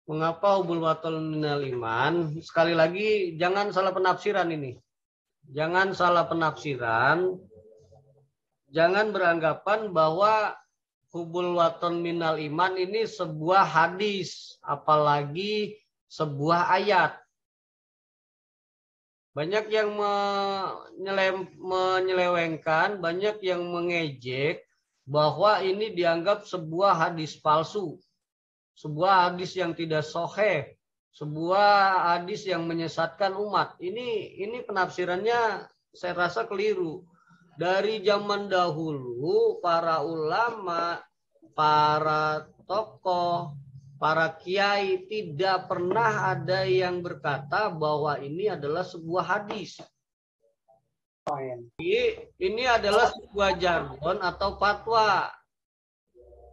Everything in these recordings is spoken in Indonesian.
Mengapa hubul waton minal iman? Sekali lagi, jangan salah penafsiran ini. Jangan salah penafsiran. Jangan beranggapan bahwa hubul waton minal iman ini sebuah hadis, apalagi sebuah ayat. Banyak yang menyelewengkan, banyak yang mengejek bahwa ini dianggap sebuah hadis palsu, sebuah hadis yang tidak sahih, sebuah hadis yang menyesatkan umat. Ini penafsirannya saya rasa keliru. Dari zaman dahulu para ulama, para tokoh, para kiai tidak pernah ada yang berkata bahwa ini adalah sebuah hadis. Ini adalah sebuah jargon atau fatwa.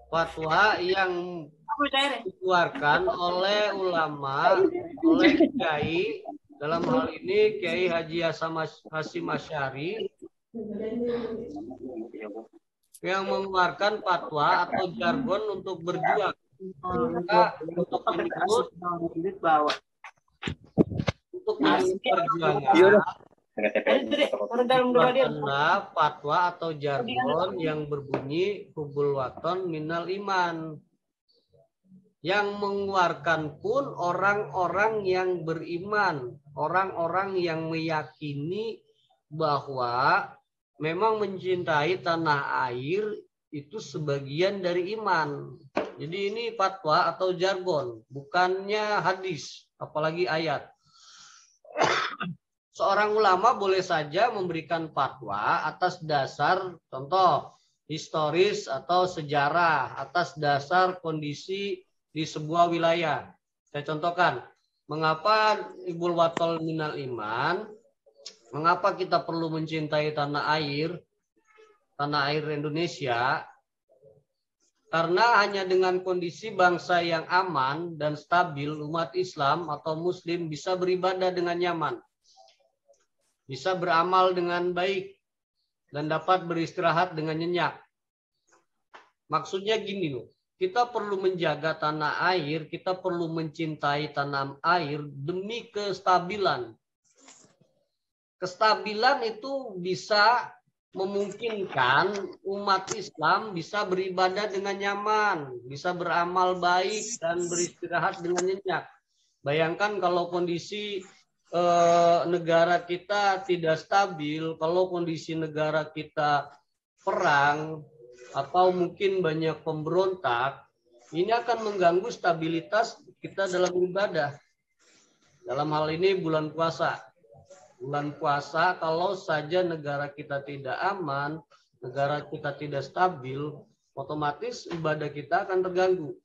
Fatwa yang dikeluarkan oleh ulama, oleh kiai, dalam hal ini Kiai Haji Hasyim Asy'ari, yang mengeluarkan fatwa atau jargon untuk berjuang. Maka untuk menyebut perjuangan karena fatwa atau jargon yang berbunyi hubul waton minal iman. Yang mengeluarkan pun orang-orang yang beriman, orang-orang yang meyakini bahwa memang mencintai tanah air itu sebagian dari iman. Jadi ini fatwa atau jargon, bukannya hadis, apalagi ayat. Seorang ulama boleh saja memberikan fatwa atas dasar contoh historis atau sejarah, atas dasar kondisi di sebuah wilayah. Saya contohkan, mengapa hubul waton minal iman, mengapa kita perlu mencintai tanah air Indonesia. Karena hanya dengan kondisi bangsa yang aman dan stabil, umat Islam atau Muslim bisa beribadah dengan nyaman, bisa beramal dengan baik, dan dapat beristirahat dengan nyenyak. Maksudnya gini loh, kita perlu menjaga tanah air, kita perlu mencintai tanah air demi kestabilan. Kestabilan itu bisa memungkinkan umat Islam bisa beribadah dengan nyaman, bisa beramal baik dan beristirahat dengan nyenyak. Bayangkan kalau kondisi negara kita tidak stabil, kalau kondisi negara kita perang atau mungkin banyak pemberontak, ini akan mengganggu stabilitas kita dalam ibadah. Dalam hal ini bulan puasa. Bulan puasa, kalau saja negara kita tidak aman, negara kita tidak stabil, otomatis ibadah kita akan terganggu.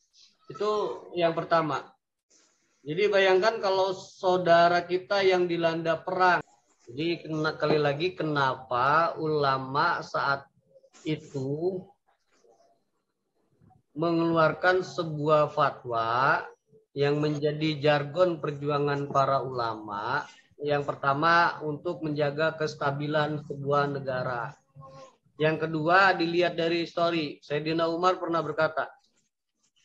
Itu yang pertama. Jadi bayangkan kalau saudara kita yang dilanda perang. Jadi kali lagi kenapa ulama saat itu mengeluarkan sebuah fatwa yang menjadi jargon perjuangan para ulama. Yang pertama, untuk menjaga kestabilan sebuah negara. Yang kedua, dilihat dari histori. Sayyidina Umar pernah berkata,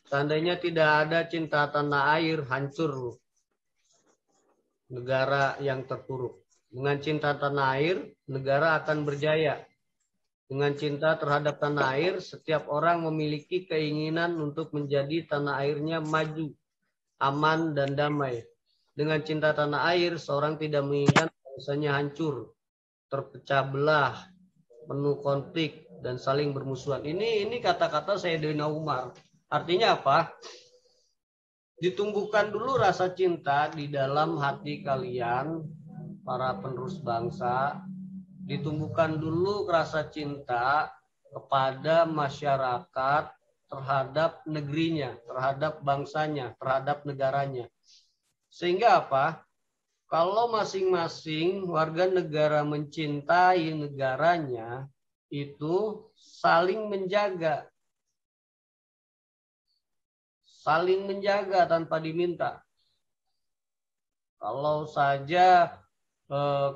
seandainya tidak ada cinta tanah air, hancur negara yang terpuruk. Dengan cinta tanah air, negara akan berjaya. Dengan cinta terhadap tanah air, setiap orang memiliki keinginan untuk menjadi tanah airnya maju, aman, dan damai. Dengan cinta tanah air, seorang tidak menginginkan bangsanya hancur, terpecah belah, penuh konflik, dan saling bermusuhan. Ini kata-kata Sayyidina Umar. Artinya apa? Ditumbuhkan dulu rasa cinta di dalam hati kalian, para penerus bangsa. Ditumbuhkan dulu rasa cinta kepada masyarakat terhadap negerinya, terhadap bangsanya, terhadap negaranya. Sehingga apa? Kalau masing-masing warga negara mencintai negaranya, itu saling menjaga. Saling menjaga tanpa diminta. Kalau saja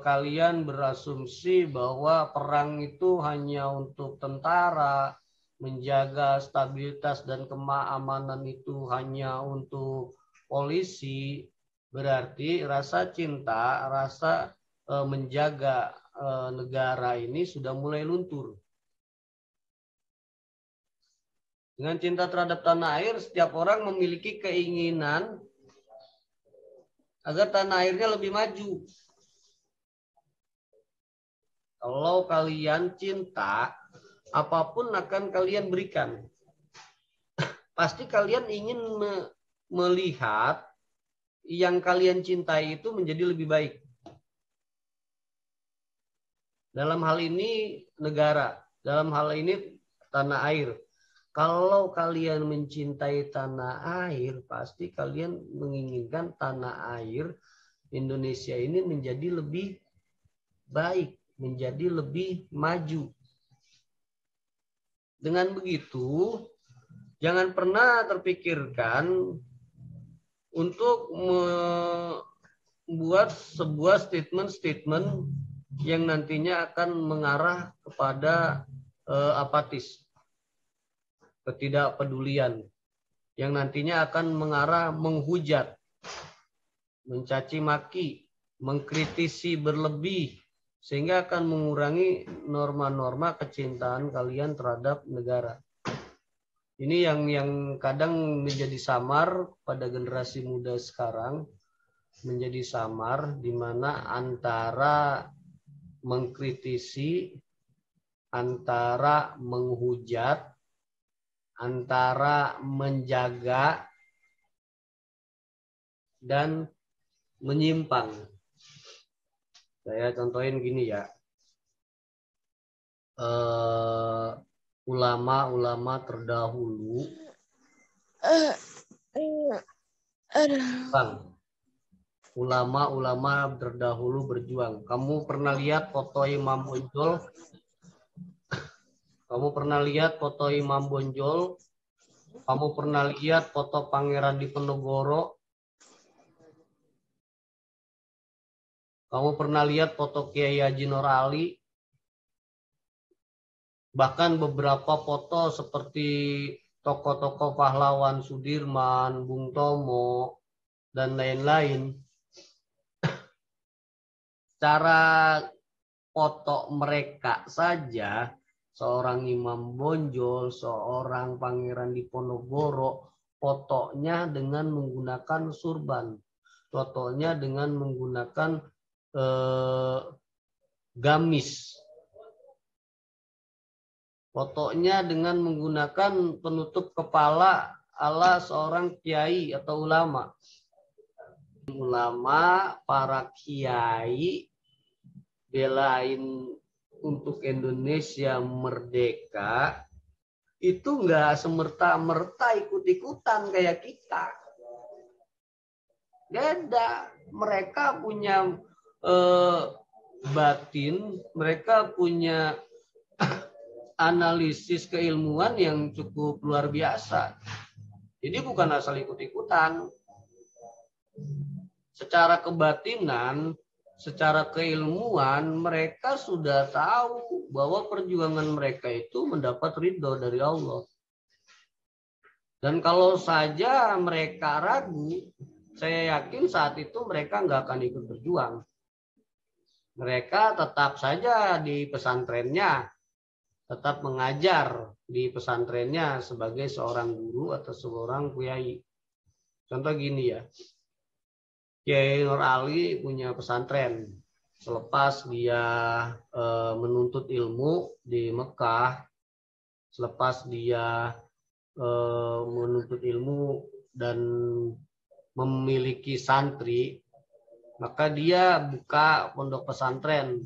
kalian berasumsi bahwa perang itu hanya untuk tentara, menjaga stabilitas dan keamanan itu hanya untuk polisi, berarti rasa cinta, rasa menjaga negara ini sudah mulai luntur. Dengan cinta terhadap tanah air, setiap orang memiliki keinginan agar tanah airnya lebih maju. Kalau kalian cinta, apapun akan kalian berikan. Pasti kalian ingin melihat yang kalian cintai itu menjadi lebih baik. Dalam hal ini negara, dalam hal ini tanah air. Kalau kalian mencintai tanah air, pasti kalian menginginkan tanah air Indonesia ini menjadi lebih baik, menjadi lebih maju. Dengan begitu, jangan pernah terpikirkan untuk membuat sebuah statement-statement yang nantinya akan mengarah kepada apatis, ketidakpedulian, yang nantinya akan mengarah menghujat, mencaci maki, mengkritisi berlebih, sehingga akan mengurangi norma-norma kecintaan kalian terhadap negara. Ini yang kadang menjadi samar pada generasi muda sekarang, menjadi samar di mana antara mengkritisi, antara menghujat, antara menjaga, dan menyimpang. Saya contohin gini ya. Ulama-ulama terdahulu, ulama-ulama terdahulu berjuang. Kamu pernah lihat foto Imam Bonjol? Kamu pernah lihat foto Imam Bonjol? Kamu pernah lihat foto Pangeran Diponegoro? Kamu pernah lihat foto Kiai Haji Nur Ali? Bahkan beberapa foto seperti tokoh-tokoh pahlawan Sudirman, Bung Tomo, dan lain-lain. Cara foto mereka saja, seorang Imam Bonjol, seorang Pangeran Diponegoro, fotonya dengan menggunakan surban, fotonya dengan menggunakan gamis, fotonya dengan menggunakan penutup kepala ala seorang kiai atau ulama. Ulama, para kiai belain untuk Indonesia merdeka itu nggak semerta-merta ikut-ikutan kayak kita. Beda, mereka punya batin, mereka punya analisis keilmuan yang cukup luar biasa. Jadi bukan asal ikut-ikutan. Secara kebatinan, secara keilmuan, mereka sudah tahu bahwa perjuangan mereka itu mendapat ridho dari Allah. Dan kalau saja mereka ragu, saya yakin saat itu mereka nggak akan ikut berjuang. Mereka tetap saja di pesantrennya, tetap mengajar di pesantrennya sebagai seorang guru atau seorang kiai. Contoh gini ya, Kiai Nur Ali punya pesantren. Selepas dia menuntut ilmu di Mekah, selepas dia menuntut ilmu dan memiliki santri, maka dia buka pondok pesantren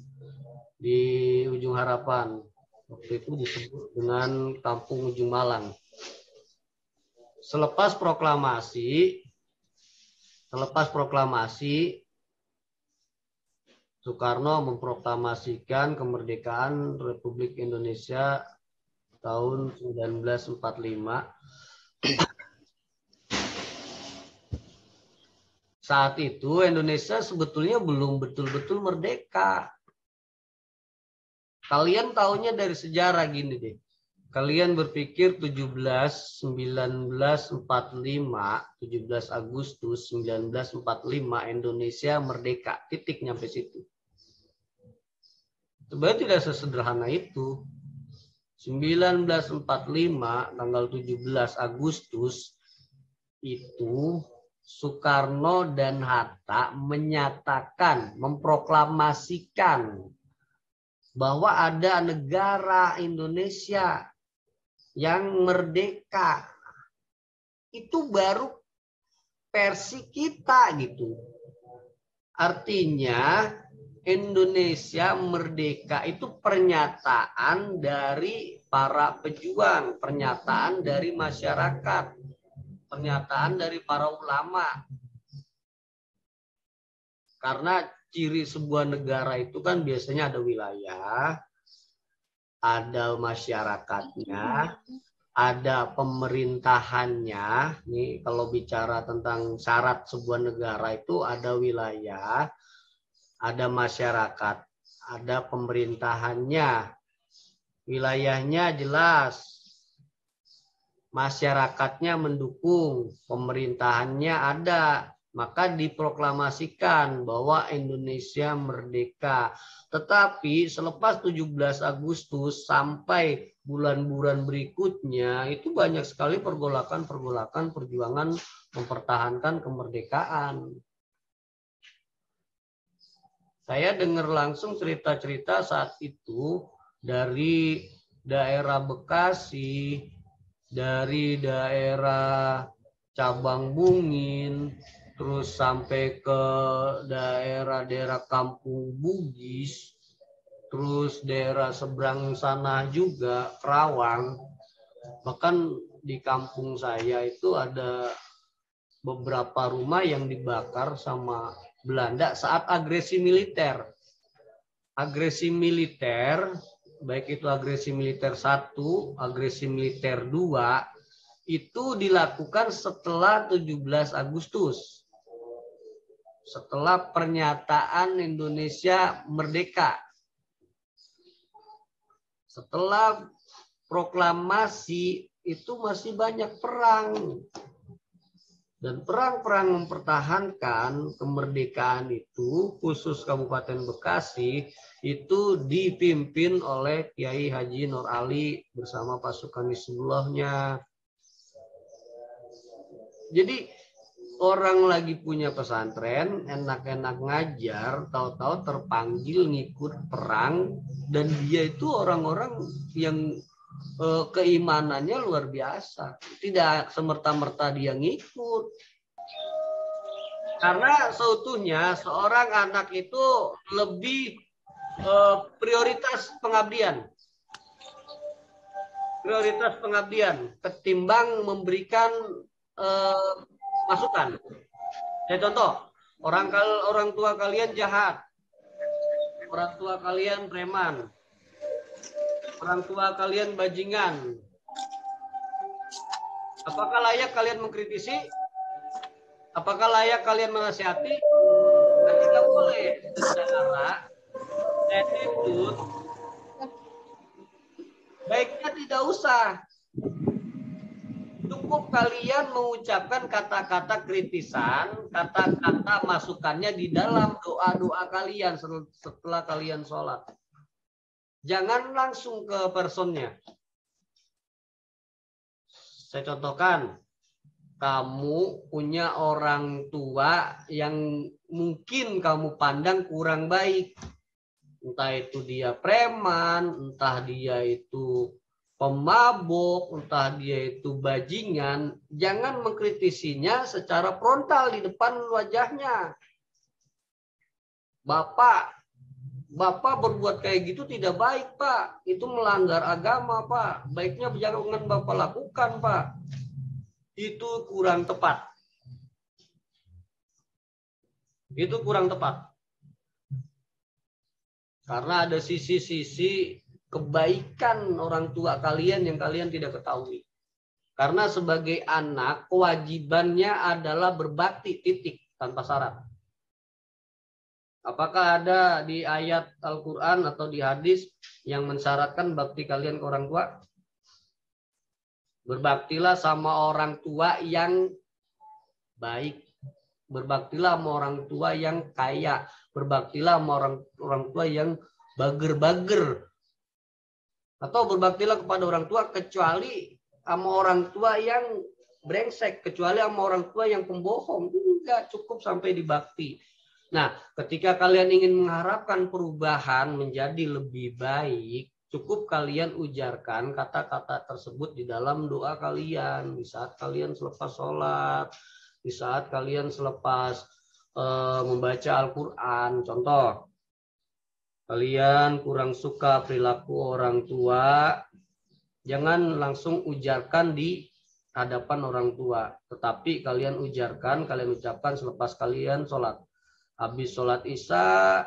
di Ujung Harapan. Waktu itu disebut dengan Kampung Ujung Malang. Selepas proklamasi, Soekarno memproklamasikan kemerdekaan Republik Indonesia tahun 1945. Saat itu Indonesia sebetulnya belum betul-betul merdeka. Kalian tahunya dari sejarah gini deh. Kalian berpikir 17 Agustus 1945 Indonesia merdeka. Titik nyampe situ. Sebenarnya tidak sesederhana itu. 1945 tanggal 17 Agustus itu Soekarno dan Hatta menyatakan, memproklamasikan bahwa ada negara Indonesia yang merdeka. Itu baru versi kita gitu. Artinya Indonesia merdeka itu pernyataan dari para pejuang, pernyataan dari masyarakat, pernyataan dari para ulama. Karena ciri sebuah negara itu kan biasanya ada wilayah, ada masyarakatnya, ada pemerintahannya. Nih kalau bicara tentang syarat sebuah negara itu ada wilayah, ada masyarakat, ada pemerintahannya. Wilayahnya jelas, masyarakatnya mendukung, pemerintahannya ada, maka diproklamasikan bahwa Indonesia merdeka. Tetapi selepas 17 Agustus sampai bulan-bulan berikutnya itu banyak sekali pergolakan-pergolakan perjuangan mempertahankan kemerdekaan. Saya dengar langsung cerita-cerita saat itu dari daerah Bekasi, dari daerah Cabang Bungin, terus sampai ke daerah-daerah Kampung Bugis, terus daerah seberang sana juga, Kerawang. Bahkan di kampung saya itu ada beberapa rumah yang dibakar sama Belanda saat agresi militer. Agresi militer, baik itu agresi militer 1, agresi militer 2, itu dilakukan setelah 17 Agustus. Setelah pernyataan Indonesia merdeka. Setelah proklamasi itu masih banyak perang. Dan perang-perang mempertahankan kemerdekaan itu, khusus Kabupaten Bekasi, itu dipimpin oleh Kiai Haji Nur Ali bersama pasukan Hizbullahnya. Jadi orang lagi punya pesantren, enak-enak ngajar, tahu-tahu terpanggil ngikut perang, dan dia itu orang-orang yang keimanannya luar biasa. Tidak semerta-merta dia ngikut. Karena seutuhnya seorang anak itu lebih prioritas pengabdian. Prioritas pengabdian ketimbang memberikan masukan. Saya contoh, orang tua kalian jahat. Orang tua kalian preman. Orang tua kalian bajingan. Apakah layak kalian mengkritisi? Apakah layak kalian menasihati? Nah, tidak boleh. Secara attitude, baiknya tidak usah. Cukup kalian mengucapkan kata-kata kritisan, kata-kata masukannya di dalam doa-doa kalian setelah kalian sholat. Jangan langsung ke personnya. Saya contohkan, kamu punya orang tua yang mungkin kamu pandang kurang baik. Entah itu dia preman, entah dia itu pemabuk, entah dia itu bajingan. Jangan mengkritisinya secara frontal di depan wajahnya. Bapak berbuat kayak gitu tidak baik, Pak. Itu melanggar agama, Pak. Baiknya jangan Bapak lakukan, Pak. Itu kurang tepat. Itu kurang tepat. Karena ada sisi-sisi kebaikan orang tua kalian yang kalian tidak ketahui. Karena sebagai anak, kewajibannya adalah berbakti, titik, tanpa syarat. Apakah ada di ayat Al-Quran atau di hadis yang mensyaratkan bakti kalian ke orang tua? Berbaktilah sama orang tua yang baik. Berbaktilah sama orang tua yang kaya. Berbaktilah sama orang tua yang bager-bager. Atau berbaktilah kepada orang tua kecuali sama orang tua yang brengsek. Kecuali sama orang tua yang pembohong. Enggak cukup sampai dibakti. Nah, ketika kalian ingin mengharapkan perubahan menjadi lebih baik, cukup kalian ujarkan kata-kata tersebut di dalam doa kalian. Di saat kalian selepas sholat, di saat kalian selepas membaca Al-Quran. Contoh, kalian kurang suka perilaku orang tua, jangan langsung ujarkan di hadapan orang tua. Tetapi kalian ujarkan, kalian ucapkan selepas kalian sholat. Habis sholat isya,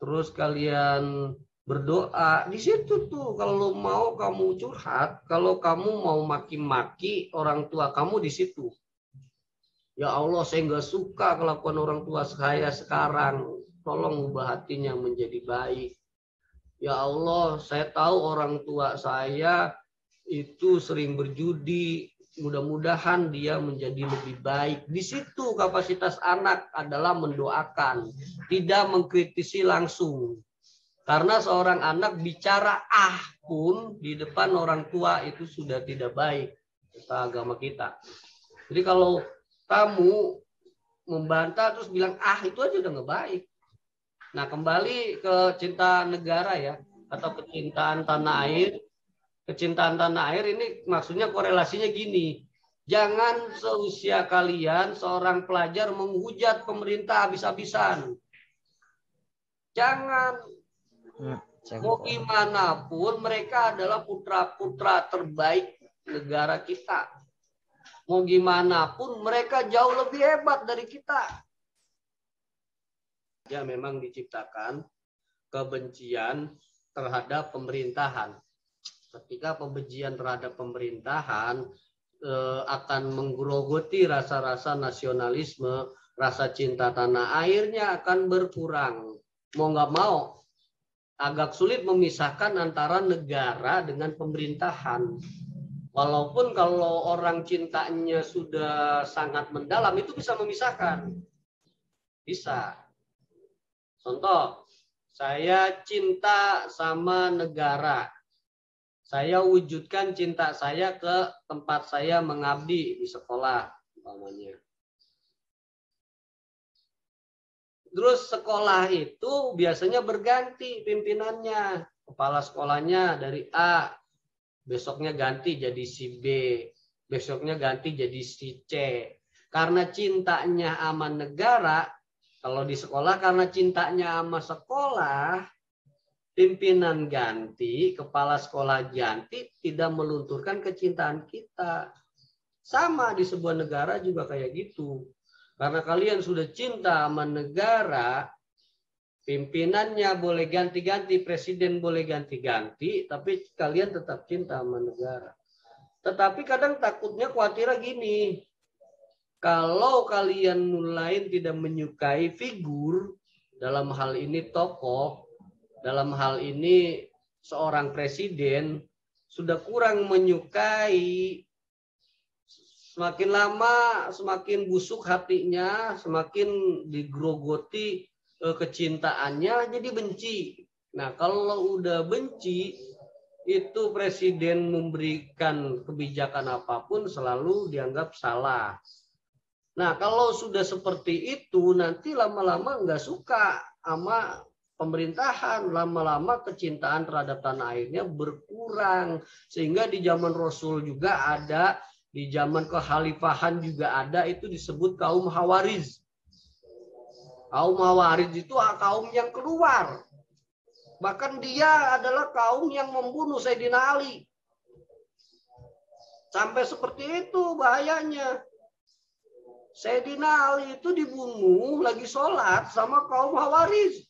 terus kalian berdoa. Di situ tuh kalau mau kamu curhat, kalau kamu mau maki-maki orang tua kamu di situ. Ya Allah, saya nggak suka kelakuan orang tua saya sekarang. Tolong ubah hatinya menjadi baik. Ya Allah, saya tahu orang tua saya itu sering berjudi. Mudah-mudahan dia menjadi lebih baik. Di situ kapasitas anak adalah mendoakan, tidak mengkritisi langsung. Karena seorang anak bicara pun di depan orang tua itu sudah tidak baik. Kata agama kita. Jadi kalau kamu membantah terus bilang itu aja udah nggak baik. Nah, kembali ke cinta negara ya, atau kecintaan tanah air. Kecintaan tanah air ini maksudnya korelasinya gini. Jangan seusia kalian seorang pelajar menghujat pemerintah habis-habisan. Jangan. Mau gimana pun mereka adalah putra-putra terbaik negara kita. Mau gimana pun mereka jauh lebih hebat dari kita. Ya memang diciptakan kebencian terhadap pemerintahan. Ketika pembencian terhadap pemerintahan akan menggerogoti rasa-rasa nasionalisme, rasa cinta tanah airnya akan berkurang. Mau nggak mau, agak sulit memisahkan antara negara dengan pemerintahan. Walaupun kalau orang cintanya sudah sangat mendalam, itu bisa memisahkan. Bisa. Contoh, saya cinta sama negara. Saya wujudkan cinta saya ke tempat saya mengabdi di sekolah, umpamanya. Terus sekolah itu biasanya berganti pimpinannya. Kepala sekolahnya dari A, besoknya ganti jadi si B, besoknya ganti jadi si C. Karena cintanya sama negara, kalau di sekolah karena cintanya sama sekolah, pimpinan ganti, kepala sekolah ganti, tidak melunturkan kecintaan kita. Sama di sebuah negara juga kayak gitu. Karena kalian sudah cinta sama negara, pimpinannya boleh ganti-ganti, presiden boleh ganti-ganti, tapi kalian tetap cinta sama negara. Tetapi kadang takutnya khawatirnya gini, kalau kalian mulai tidak menyukai figur, dalam hal ini tokoh, dalam hal ini seorang presiden, sudah kurang menyukai, semakin lama semakin busuk hatinya, semakin digrogoti kecintaannya, jadi benci. Nah, kalau udah benci, itu presiden memberikan kebijakan apapun selalu dianggap salah. Nah, kalau sudah seperti itu, nanti lama-lama nggak suka sama pemerintahan, lama-lama kecintaan terhadap tanah airnya berkurang. Sehingga di zaman Rasul juga ada, di zaman kekhalifahan juga ada, itu disebut kaum Hawariz. Kaum Hawariz itu kaum yang keluar. Bahkan dia adalah kaum yang membunuh Sayyidina Ali. Sampai seperti itu bahayanya. Sayyidina Ali itu dibunuh lagi sholat sama kaum Hawariz.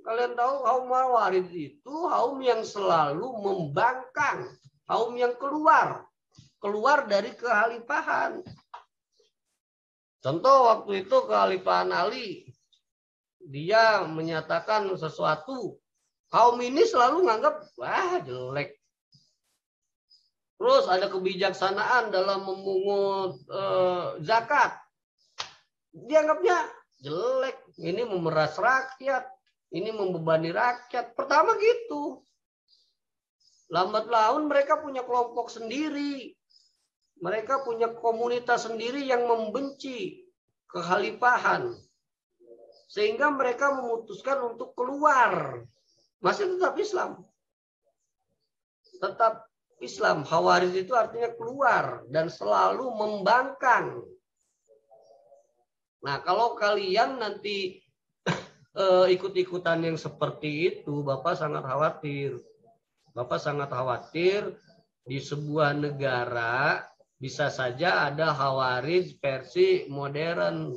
Kalian tahu kaum Hawariz itu kaum yang selalu membangkang, kaum yang keluar dari kekhalifahan. Contoh waktu itu kekhalifahan Ali, dia menyatakan sesuatu, kaum ini selalu menganggap wah jelek. Terus ada kebijaksanaan dalam memungut zakat. Dianggapnya jelek. Ini memeras rakyat. Ini membebani rakyat. Pertama gitu. Lambat laun mereka punya kelompok sendiri. Mereka punya komunitas sendiri yang membenci kekhalifahan. Sehingga mereka memutuskan untuk keluar. Masih tetap Islam. Tetap Islam. Khawarij itu artinya keluar dan selalu membangkang. Nah, kalau kalian nanti ikut-ikutan yang seperti itu, Bapak sangat khawatir. Bapak sangat khawatir di sebuah negara bisa saja ada Khawarij versi modern.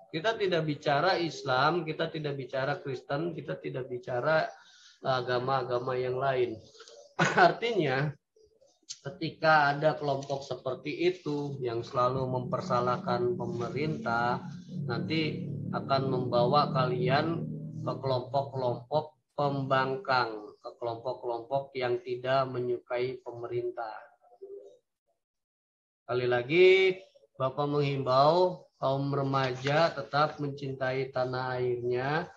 Kita tidak bicara Islam, kita tidak bicara Kristen, kita tidak bicara agama-agama yang lain. Artinya, ketika ada kelompok seperti itu yang selalu mempersalahkan pemerintah, nanti akan membawa kalian ke kelompok-kelompok pembangkang, ke kelompok-kelompok yang tidak menyukai pemerintah. Sekali lagi, Bapak menghimbau kaum remaja tetap mencintai tanah airnya,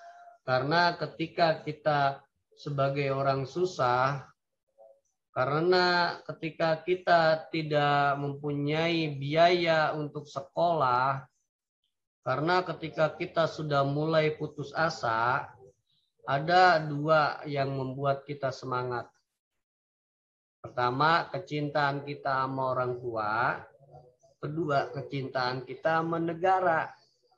karena ketika kita sebagai orang susah, karena ketika kita tidak mempunyai biaya untuk sekolah, karena ketika kita sudah mulai putus asa, ada dua yang membuat kita semangat. Pertama, kecintaan kita sama orang tua. Kedua, kecintaan kita sama negara.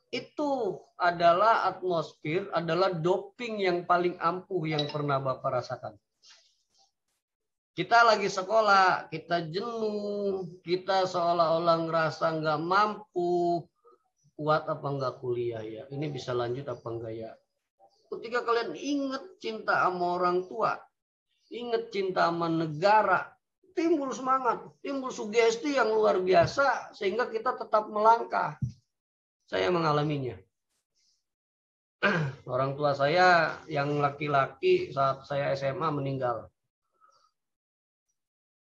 Itu adalah atmosfer, adalah doping yang paling ampuh yang pernah Bapak rasakan. Kita lagi sekolah, kita jenuh, kita seolah-olah ngerasa nggak mampu, kuat apa nggak kuliah ya, ini bisa lanjut apa enggak ya. Ketika kalian ingat cinta sama orang tua, ingat cinta sama negara, timbul semangat, timbul sugesti yang luar biasa, sehingga kita tetap melangkah. Saya mengalaminya. Orang tua saya yang laki-laki saat saya SMA meninggal.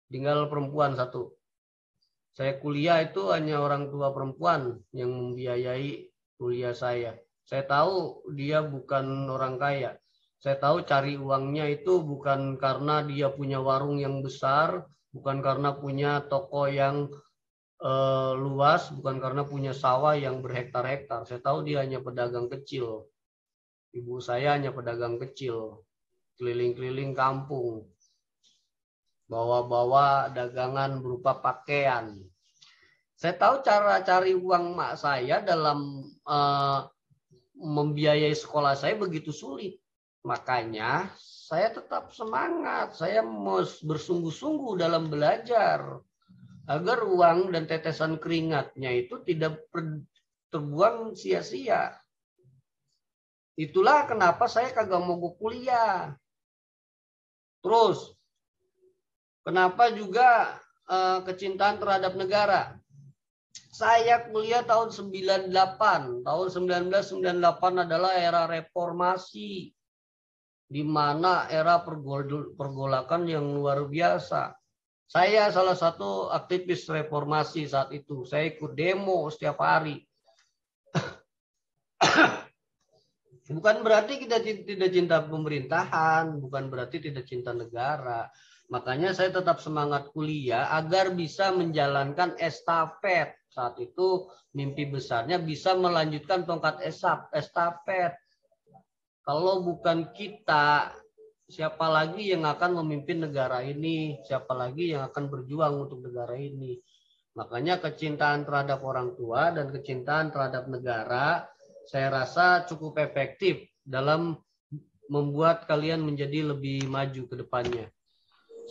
Tinggal perempuan satu. Saya kuliah itu hanya orang tua perempuan yang membiayai kuliah saya. Saya tahu dia bukan orang kaya. Saya tahu cari uangnya itu bukan karena dia punya warung yang besar, bukan karena punya toko yang luas, bukan karena punya sawah yang berhektar-hektar. Saya tahu dia hanya pedagang kecil. Ibu saya hanya pedagang kecil, keliling-keliling kampung. Bawa-bawa dagangan berupa pakaian. Saya tahu cara cari uang mak saya dalam membiayai sekolah saya begitu sulit. Makanya saya tetap semangat. Saya mau bersungguh-sungguh dalam belajar. Agar uang dan tetesan keringatnya itu tidak terbuang sia-sia. Itulah kenapa saya kagak mau kuliah. Terus, kenapa juga kecintaan terhadap negara? Saya kuliah tahun 98. Tahun 1998 adalah era reformasi. Di mana era pergolakan yang luar biasa. Saya salah satu aktivis reformasi saat itu. Saya ikut demo setiap hari. Bukan berarti kita tidak cinta pemerintahan, bukan berarti tidak cinta negara. Makanya saya tetap semangat kuliah agar bisa menjalankan estafet. Saat itu mimpi besarnya bisa melanjutkan tongkat estafet. Kalau bukan kita, siapa lagi yang akan memimpin negara ini? Siapa lagi yang akan berjuang untuk negara ini? Makanya kecintaan terhadap orang tua dan kecintaan terhadap negara, saya rasa cukup efektif dalam membuat kalian menjadi lebih maju ke depannya.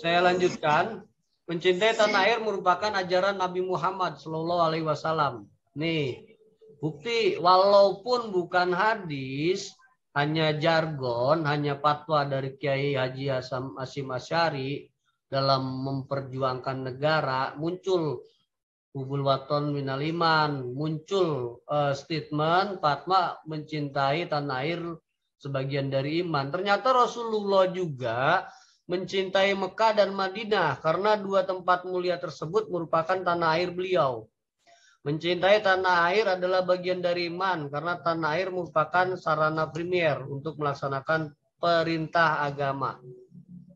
Saya lanjutkan. Mencintai tanah air merupakan ajaran Nabi Muhammad SAW. Nih, bukti walaupun bukan hadis, hanya jargon, hanya fatwa dari Kiai Haji Hasyim Asy'ari dalam memperjuangkan negara, muncul hubul waton minal iman, muncul statement fatwa mencintai tanah air sebagian dari iman. Ternyata Rasulullah juga mencintai Mekah dan Madinah karena dua tempat mulia tersebut merupakan tanah air beliau. Mencintai tanah air adalah bagian dari iman karena tanah air merupakan sarana primer untuk melaksanakan perintah agama.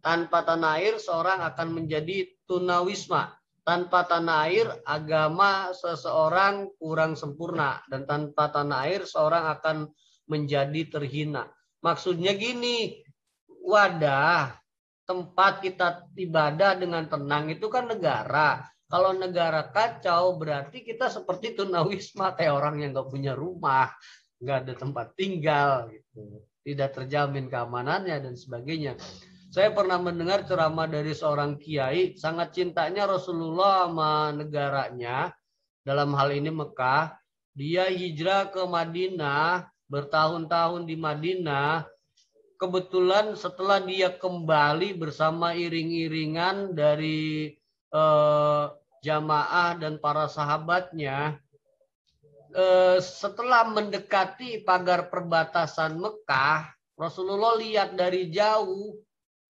Tanpa tanah air seorang akan menjadi tunawisma. Tanpa tanah air agama seseorang kurang sempurna, dan tanpa tanah air seorang akan menjadi terhina. Maksudnya gini, wadah tempat kita ibadah dengan tenang itu kan negara. Kalau negara kacau berarti kita seperti tunawisma, kayak orang yang nggak punya rumah, nggak ada tempat tinggal, gitu. Tidak terjamin keamanannya dan sebagainya. Saya pernah mendengar ceramah dari seorang kiai, sangat cintanya Rasulullah sama negaranya, dalam hal ini Mekah. Dia hijrah ke Madinah, bertahun-tahun di Madinah. Kebetulan setelah dia kembali bersama iring-iringan dari jamaah dan para sahabatnya, setelah mendekati pagar perbatasan Mekah, Rasulullah lihat dari jauh.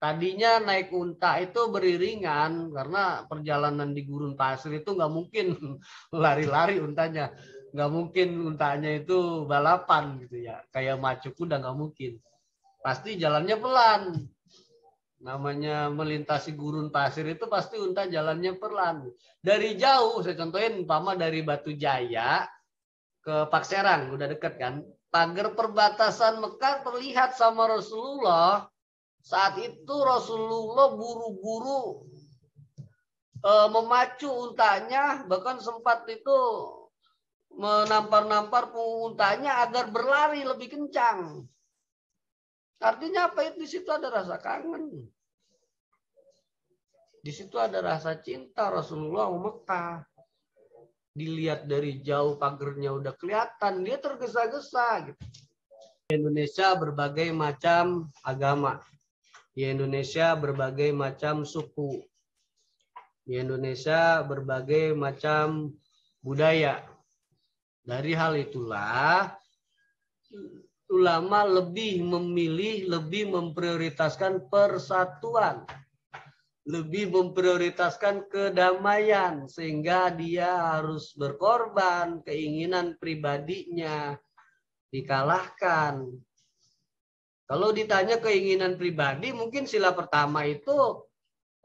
Tadinya naik unta itu beriringan karena perjalanan di gurun pasir itu nggak mungkin lari-lari untanya, nggak mungkin untanya itu balapan gitu ya, kayak macu kuda nggak mungkin. Pasti jalannya pelan. Namanya melintasi gurun pasir itu pasti unta jalannya pelan. Dari jauh, saya contohin umpama dari Batu Jaya ke Pakserang, udah deket kan. Pagar perbatasan Mekah terlihat sama Rasulullah. Saat itu Rasulullah buru-buru memacu untanya, bahkan sempat itu menampar-nampar untanya agar berlari lebih kencang. Artinya apa itu? Di situ ada rasa kangen. Di situ ada rasa cinta Rasulullah Mekah. Dilihat dari jauh pagernya udah kelihatan, dia tergesa-gesa gitu. Di Indonesia berbagai macam agama. Di Indonesia berbagai macam suku. Di Indonesia berbagai macam budaya. Dari hal itulah ulama lebih memilih, lebih memprioritaskan persatuan, lebih memprioritaskan kedamaian, sehingga dia harus berkorban, keinginan pribadinya dikalahkan. Kalau ditanya keinginan pribadi, mungkin sila pertama itu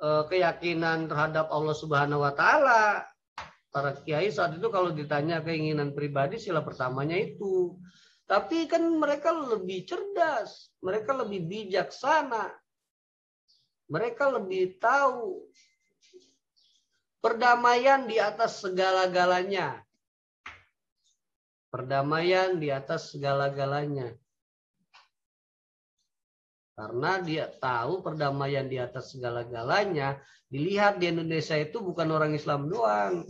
keyakinan terhadap Allah Subhanahu wa Ta'ala. Para kiai saat itu kalau ditanya keinginan pribadi, sila pertamanya itu. Tapi kan mereka lebih cerdas, mereka lebih bijaksana, mereka lebih tahu perdamaian di atas segala-galanya. Perdamaian di atas segala-galanya. Karena dia tahu perdamaian di atas segala-galanya, dilihat di Indonesia itu bukan orang Islam doang.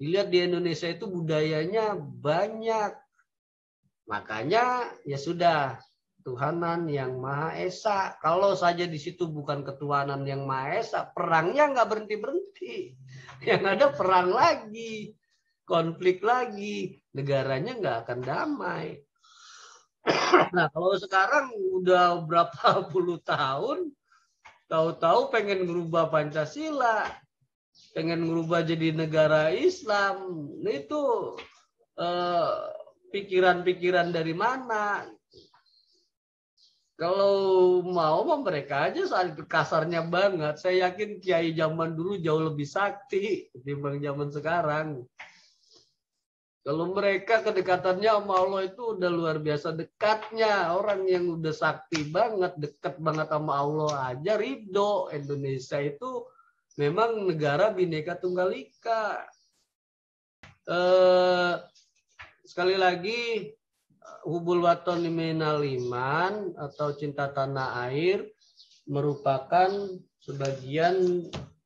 Dilihat di Indonesia itu budayanya banyak. Makanya ya sudah, Tuhanan yang Maha Esa. Kalau saja di situ bukan ketuhanan yang Maha Esa, perangnya nggak berhenti-berhenti. Yang ada perang lagi, konflik lagi, negaranya nggak akan damai. Nah, kalau sekarang udah berapa puluh tahun, tahu-tahu pengen merubah Pancasila, pengen merubah jadi negara Islam. Nah, itu pikiran-pikiran dari mana? Kalau mau mereka aja saat itu kasarnya banget. Saya yakin kiai zaman dulu jauh lebih sakti dibanding zaman sekarang. Kalau mereka kedekatannya sama Allah itu udah luar biasa dekatnya. Orang yang udah sakti banget, dekat banget sama Allah aja ridho. Indonesia itu memang negara Bhinneka Tunggal Ika. Sekali lagi, hubul waton minal iman atau cinta tanah air merupakan sebagian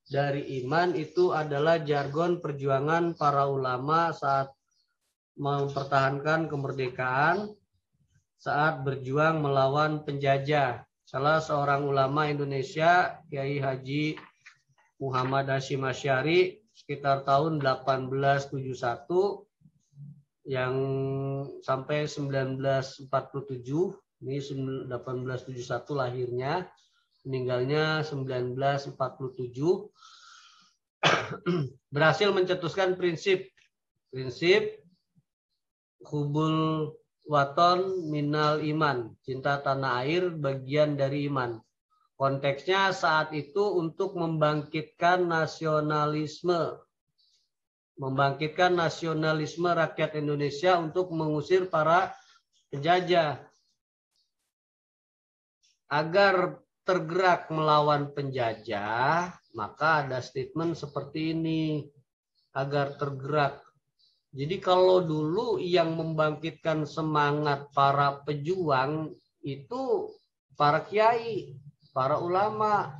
dari iman. Itu adalah jargon perjuangan para ulama saat mempertahankan kemerdekaan, saat berjuang melawan penjajah. Salah seorang ulama Indonesia, Kiai Haji Muhammad Hasyim Asy'ari, sekitar tahun 1871 yang sampai 1947, ini 1871 lahirnya. meninggalnya 1947, berhasil mencetuskan prinsip hubul waton minal iman, cinta tanah air bagian dari iman. Konteksnya saat itu untuk membangkitkan nasionalisme rakyat Indonesia untuk mengusir para penjajah. Agar tergerak melawan penjajah, maka ada statement seperti ini, agar tergerak. Jadi kalau dulu yang membangkitkan semangat para pejuang itu para kiai, para ulama.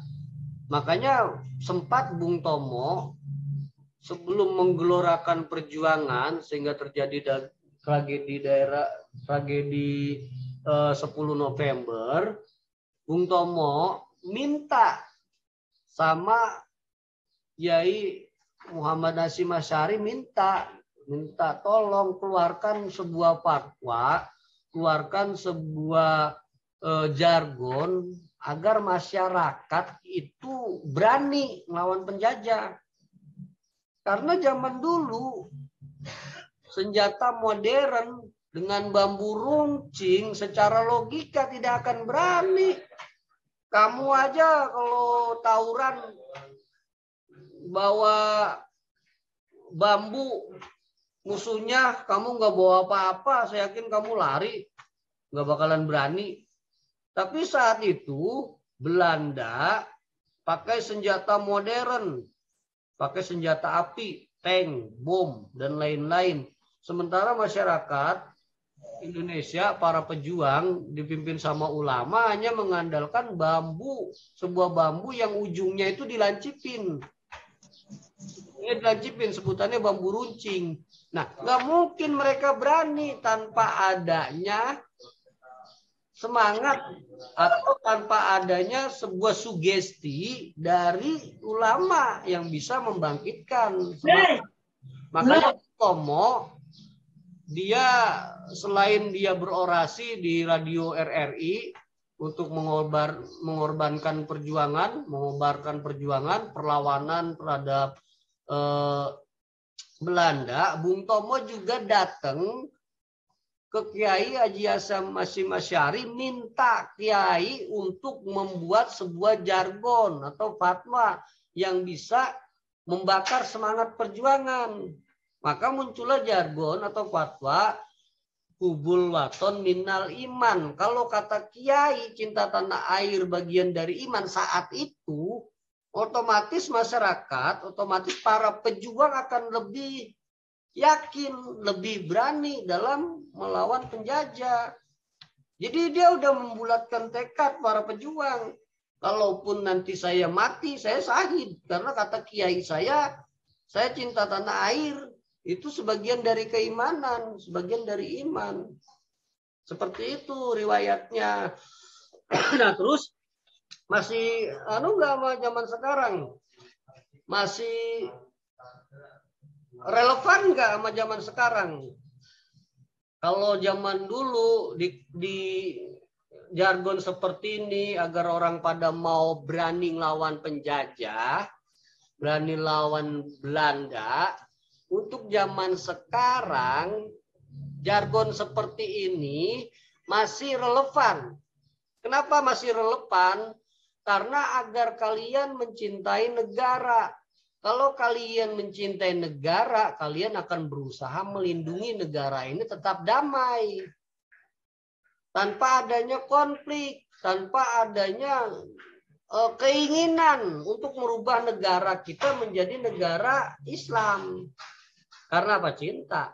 Makanya sempat Bung Tomo sebelum menggelorakan perjuangan sehingga terjadi tragedi 10 November, Bung Tomo minta sama Yai Muhammad Hasyim Asy'ari minta tolong keluarkan sebuah fatwa, keluarkan sebuah jargon agar masyarakat itu berani melawan penjajah. Karena zaman dulu senjata modern dengan bambu runcing secara logika tidak akan berani. Kamu aja kalau tawuran bawa bambu, musuhnya kamu nggak bawa apa-apa, saya yakin kamu lari, nggak bakalan berani. Tapi saat itu Belanda pakai senjata modern, pakai senjata api, tank, bom, dan lain-lain. Sementara masyarakat Indonesia, para pejuang dipimpin sama ulama hanya mengandalkan bambu, sebuah bambu yang ujungnya itu dilancipin. Ini dilancipin, sebutannya bambu runcing. Nah, nggak mungkin mereka berani tanpa adanya semangat atau tanpa adanya sebuah sugesti dari ulama yang bisa membangkitkan semangat. Makanya Tomo dia selain dia berorasi di radio RRI untuk mengorbankan perjuangan, mengobarkan perjuangan perlawanan terhadap Belanda, Bung Tomo juga datang ke Kiai Haji Hasyim Asy'ari minta Kiai untuk membuat sebuah jargon atau fatwa yang bisa membakar semangat perjuangan. Maka muncullah jargon atau fatwa hubul waton minal iman. Kalau kata Kiai cinta tanah air bagian dari iman saat itu, otomatis masyarakat, otomatis para pejuang akan lebih yakin, lebih berani dalam melawan penjajah. Jadi dia udah membulatkan tekad para pejuang. Kalaupun nanti saya mati, saya syahid. Karena kata kiai saya cinta tanah air. Itu sebagian dari keimanan, sebagian dari iman. Seperti itu riwayatnya. Nah terus masih enggak sama zaman sekarang? Masih relevan nggak sama zaman sekarang? Kalau zaman dulu di jargon seperti ini agar orang pada mau berani ngelawan penjajah, berani lawan Belanda. Untuk zaman sekarang jargon seperti ini masih relevan. Kenapa masih relevan? Karena agar kalian mencintai negara. Kalau kalian mencintai negara, kalian akan berusaha melindungi negara ini tetap damai. Tanpa adanya konflik, tanpa adanya keinginan untuk merubah negara kita menjadi negara Islam. Karena apa? Cinta.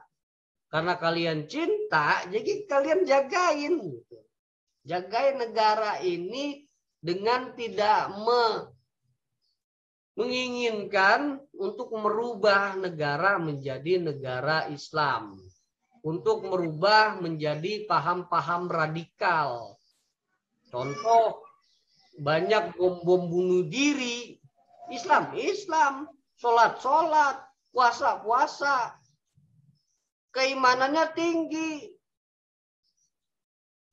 Karena kalian cinta, jadi kalian jagain. Jagain negara ini dengan tidak menginginkan untuk merubah negara menjadi negara Islam. Untuk merubah menjadi paham-paham radikal. Contoh, banyak bom bunuh diri. Islam, sholat, puasa. Keimanannya tinggi.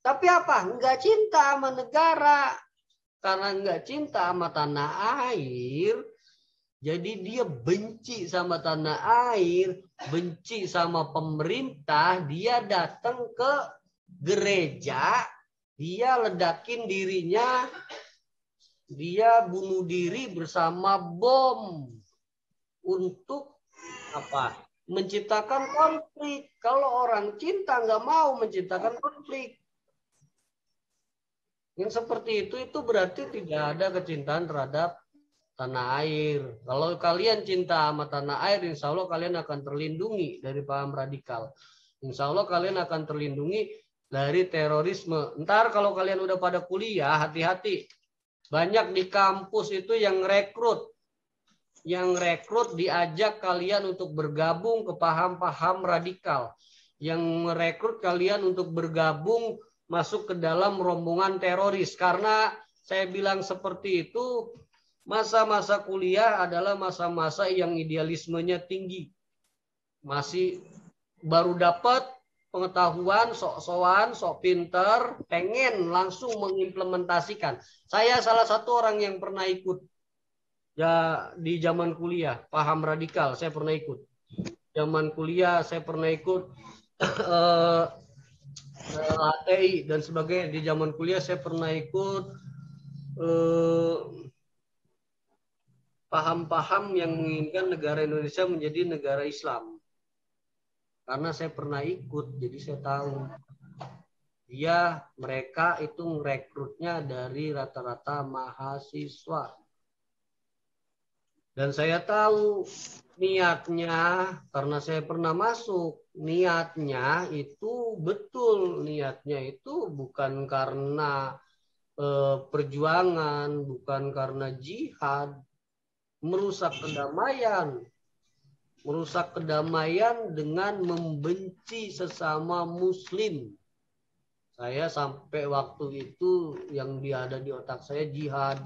Tapi apa? Enggak cinta sama negara. karena nggak cinta sama tanah air, jadi dia benci sama tanah air, benci sama pemerintah, dia datang ke gereja, dia ledakin dirinya, dia bunuh diri bersama bom untuk apa? Menciptakan konflik. Kalau orang cinta nggak mau menciptakan konflik. Yang seperti itu berarti tidak ada kecintaan terhadap tanah air. Kalau kalian cinta sama tanah air, insya Allah kalian akan terlindungi dari paham radikal. Insya Allah kalian akan terlindungi dari terorisme. Ntar kalau kalian udah pada kuliah, hati-hati. Banyak di kampus itu yang rekrut. Yang rekrut diajak kalian untuk bergabung ke paham-paham radikal. Yang merekrut kalian untuk bergabung masuk ke dalam rombongan teroris. Karena saya bilang seperti itu, masa-masa kuliah adalah masa-masa yang idealismenya tinggi. Masih baru dapat pengetahuan, sok-sokan, sok pinter, pengen langsung mengimplementasikan. Saya salah satu orang yang pernah ikut ya di zaman kuliah, paham radikal, saya pernah ikut. Zaman kuliah saya pernah ikut HTI dan sebagainya. Di zaman kuliah saya pernah ikut paham-paham yang menginginkan negara Indonesia menjadi negara Islam. Karena saya pernah ikut, jadi saya tahu. Mereka itu merekrutnya dari rata-rata mahasiswa. Dan saya tahu niatnya, karena saya pernah masuk, niatnya itu betul. Niatnya itu bukan karena perjuangan, bukan karena jihad, merusak kedamaian. Merusak kedamaian dengan membenci sesama muslim. Saya sampai waktu itu yang ada di otak saya jihad.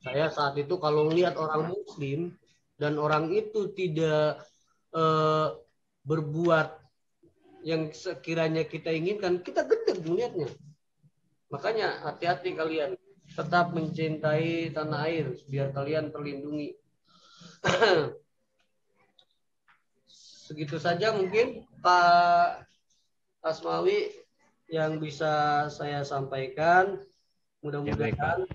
Saya saat itu kalau lihat orang muslim dan orang itu tidak berbuat yang sekiranya kita inginkan, kita gedeg melihatnya. Makanya hati-hati kalian, tetap mencintai tanah air biar kalian terlindungi. Segitu saja mungkin Pak Asmawi yang bisa saya sampaikan. Mudah-mudahan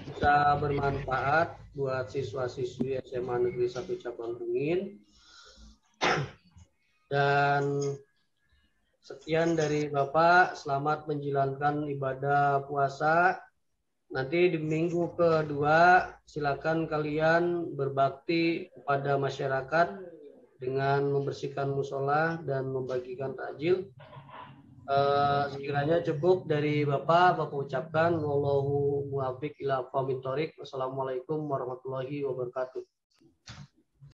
bisa bermanfaat buat siswa-siswi SMA Negeri 1 Cabang Bungin. Dan sekian dari Bapak, selamat menjalankan ibadah puasa. Nanti di minggu kedua silakan kalian berbakti kepada masyarakat dengan membersihkan musola dan membagikan takjil. Sekiranya cukup dari Bapak ucapkan wallahu muwaffiq ila aqwamit thoriq. Wassalamualaikum warahmatullahi wabarakatuh.